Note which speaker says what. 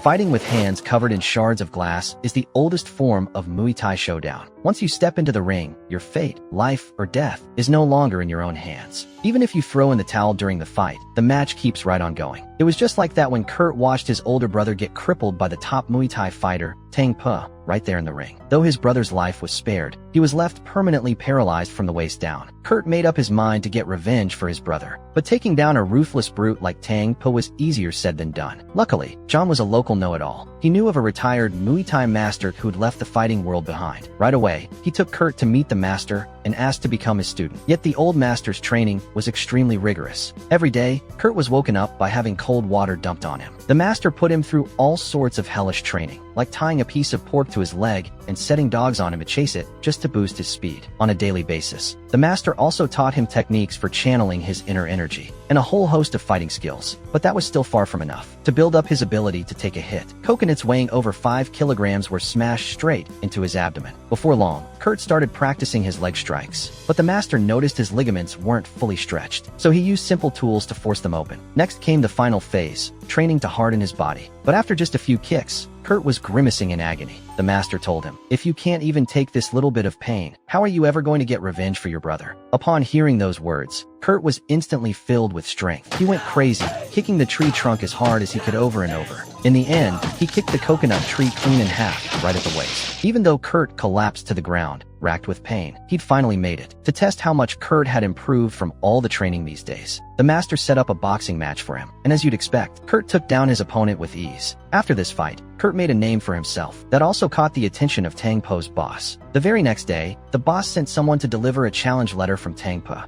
Speaker 1: Fighting with hands covered in shards of glass is the oldest form of Muay Thai showdown. Once you step into the ring, your fate, life, or death is no longer in your own hands. Even if you throw in the towel during the fight, the match keeps right on going. It was just like that when Kurt watched his older brother get crippled by the top Muay Thai fighter, Tang Po, right there in the ring. Though his brother's life was spared, he was left permanently paralyzed from the waist down. Kurt made up his mind to get revenge for his brother, but taking down a ruthless brute like Tang Po was easier said than done. Luckily, John was a local know-it-all. He knew of a retired Muay Thai master who'd left the fighting world behind. Right away, he took Kurt to meet the master and asked to become his student. Yet the old master's training was extremely rigorous. Every day, Kurt was woken up by having cold water dumped on him. The master put him through all sorts of hellish training, like tying a piece of pork to his leg and setting dogs on him to chase it just to boost his speed on a daily basis. The master also taught him techniques for channeling his inner energy and a whole host of fighting skills, but that was still far from enough to build up his ability to take a hit. Coconuts weighing over 5 kilograms were smashed straight into his abdomen. Before long, Kurt started practicing his leg strikes, but the master noticed his ligaments weren't fully stretched, so he used simple tools to force them open. Next came the final phase, training to harden his body. But after just a few kicks, Kurt was grimacing in agony. The master told him, "If you can't even take this little bit of pain, how are you ever going to get revenge for your brother?" Upon hearing those words, Kurt was instantly filled with strength. He went crazy, kicking the tree trunk as hard as he could over and over. In the end, he kicked the coconut tree clean in half, right at the waist. Even though Kurt collapsed to the ground, racked with pain, he'd finally made it. To test how much Kurt had improved from all the training these days, the master set up a boxing match for him, and as you'd expect, Kurt took down his opponent with ease. After this fight, Kurt made a name for himself that also caught the attention of Tang Po's boss. The very next day, the boss sent someone to deliver a challenge letter from Tang Po.